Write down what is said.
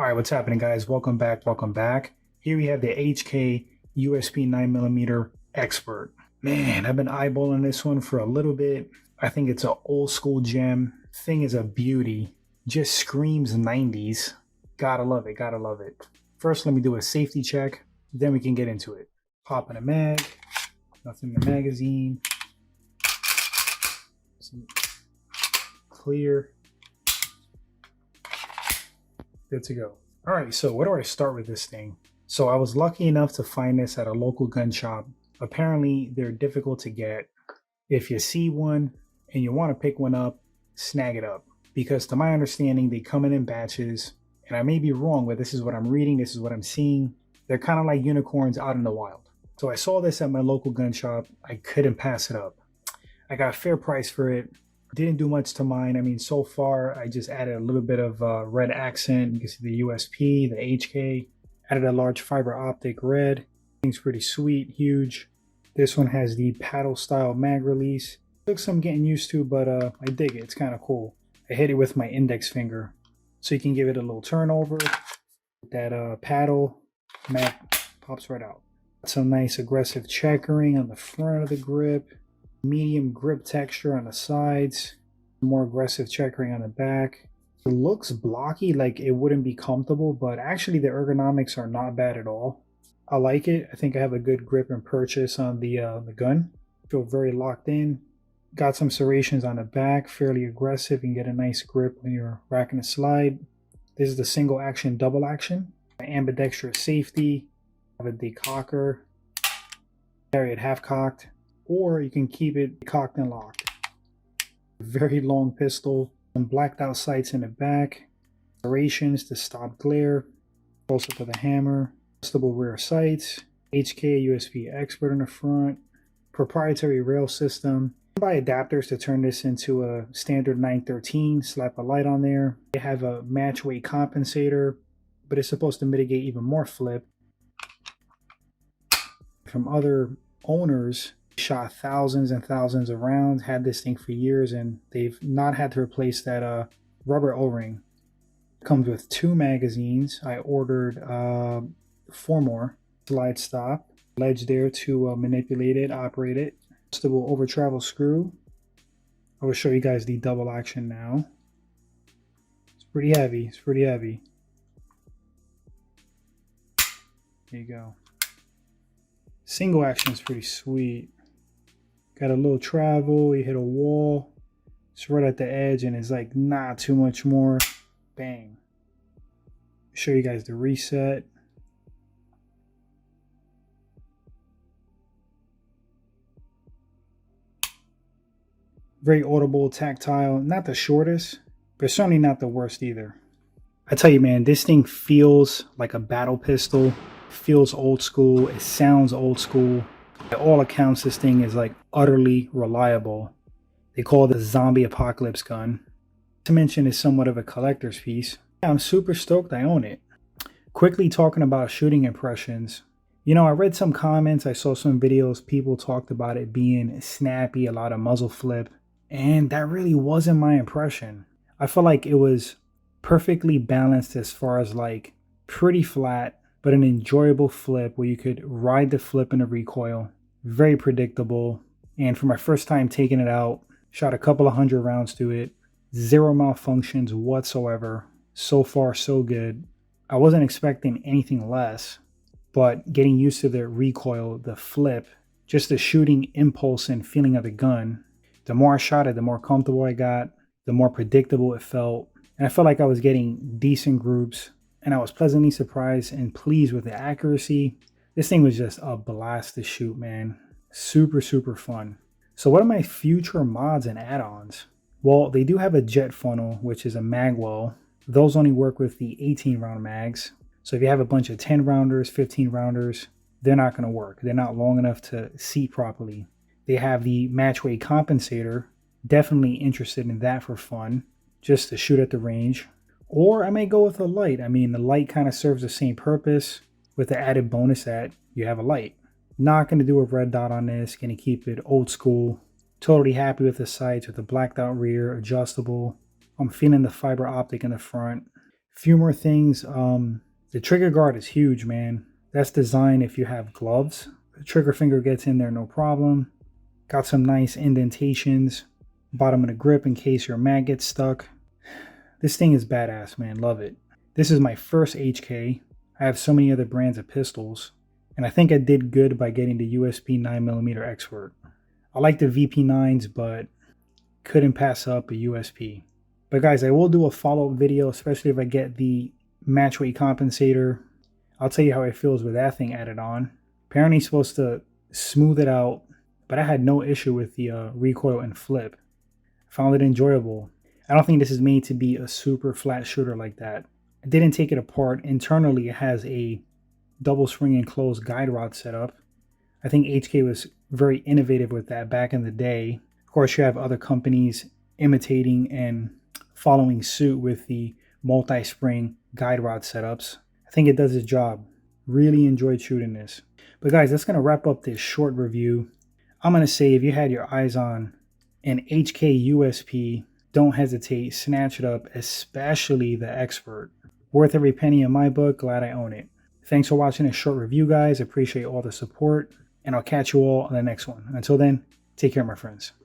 All right, what's happening, guys? Welcome back. Welcome back. Here we have the HK USP 9mm Expert. Man, I've been eyeballing this one for a little bit. I think it's an old school gem. Thing is a beauty. Just screams 90s. Gotta love it. Gotta love it. First, let me do a safety check. Then we can get into it. Pop in a mag. Nothing in the magazine. Clear. Good to go. All right, so where do I start with this thing? So I was lucky enough to find this at a local gun shop. Apparently, they're difficult to get. If you see one and you want to pick one up, snag it up. Because to my understanding, they come in batches. And I may be wrong, but this is what I'm reading. This is what I'm seeing. They're kind of like unicorns out in the wild. So I saw this at my local gun shop. I couldn't pass it up. I got a fair price for it. Didn't do much to mine. I mean, so far, I just added a little bit of red accent. You can see the USP, the HK. Added a large fiber optic red. Thing's pretty sweet, huge. This one has the paddle style mag release. Took some getting used to, but I dig it. It's kind of cool. I hit it with my index finger. So you can give it a little turnover. That paddle mag pops right out. Some nice aggressive checkering on the front of the grip. Medium grip texture on the sides, more aggressive checkering on the back. It looks blocky, like it wouldn't be comfortable, but actually the ergonomics are not bad at all. I like it. I think I have a good grip and purchase on the gun. Feel very locked in. Got some serrations on the back, fairly aggressive. You can get a nice grip when you're racking a slide. This is the single action, double action. Ambidextrous safety. I have a decocker. Carry it half cocked. Or you can keep it cocked and locked. Very long pistol, some blacked out sights in the back, serrations to stop glare, close up of the hammer, adjustable rear sights, HK USB Expert in the front, proprietary rail system. Buy adapters to turn this into a standard 913, slap a light on there. They have a match weight compensator, but it's supposed to mitigate even more flip. From other owners, shot thousands and thousands of rounds, had this thing for years, and they've not had to replace that rubber O-ring. Comes with 2 magazines. I ordered 4 more. Slide stop, ledge there to manipulate it, operate it. Adjustable over travel screw. I will show you guys the double action now. It's pretty heavy. It's pretty heavy. There you go. Single action is pretty sweet. Got a little travel, you hit a wall, it's right at the edge and it's like not too much more. Bang. Show you guys the reset. Very audible, tactile, not the shortest, but certainly not the worst either. I tell you, man, this thing feels like a battle pistol. It feels old school, it sounds old school. By all accounts, this thing is like utterly reliable. They call it the zombie apocalypse gun. To mention, it's somewhat of a collector's piece. I'm super stoked I own it. Quickly talking about shooting impressions. You know, I read some comments, I saw some videos, people talked about it being snappy, a lot of muzzle flip, and that really wasn't my impression. I felt like it was perfectly balanced as far as like pretty flat, but an enjoyable flip where you could ride the flip and the recoil. Very predictable. And for my first time taking it out, shot a couple of 100 rounds to it. 0 malfunctions whatsoever. So far, so good. I wasn't expecting anything less, but getting used to the recoil, the flip, just the shooting impulse and feeling of the gun. The more I shot it, the more comfortable I got, the more predictable it felt. And I felt like I was getting decent groups. And I was pleasantly surprised and pleased with the accuracy. This thing was just a blast to shoot, man. Super, super fun. So what are my future mods and add-ons? Well, they do have a jet funnel, which is a mag well. Those only work with the 18 round mags. So if you have a bunch of 10 rounders, 15 rounders, they're not going to work. They're not long enough to seat properly. They have the match weight compensator. Definitely interested in that for fun, just to shoot at the range. Or I may go with a light. I mean, the light kind of serves the same purpose with the added bonus that you have a light. Not going to do a red dot on this. Going to keep it old school. Totally happy with the sights with the blacked out rear, adjustable. I'm feeling the fiber optic in the front. Few more things. The trigger guard is huge, man. That's designed if you have gloves. The trigger finger gets in there no problem. Got some nice indentations. Bottom of the grip in case your mag gets stuck. This thing is badass, man. Love it. This is my first HK. I have so many other brands of pistols, and I think I did good by getting the USP 9mm Expert. I like the VP9s, but couldn't pass up a USP. But guys, I will do a follow-up video, especially if I get the match weight compensator. I'll tell you how it feels with that thing added on. Apparently it's supposed to smooth it out, but I had no issue with the recoil and flip. I found it enjoyable. I don't think this is made to be a super flat shooter like that. I didn't take it apart. Internally, it has a double spring enclosed guide rod setup. I think HK was very innovative with that back in the day. Of course, you have other companies imitating and following suit with the multi-spring guide rod setups. I think it does its job. Really enjoyed shooting this. But guys, that's going to wrap up this short review. I'm going to say if you had your eyes on an HK USP, don't hesitate, snatch it up, especially the Expert. Worth every penny in my book, glad I own it. Thanks for watching this short review, guys. Appreciate all the support, and I'll catch you all on the next one. Until then, take care, my friends.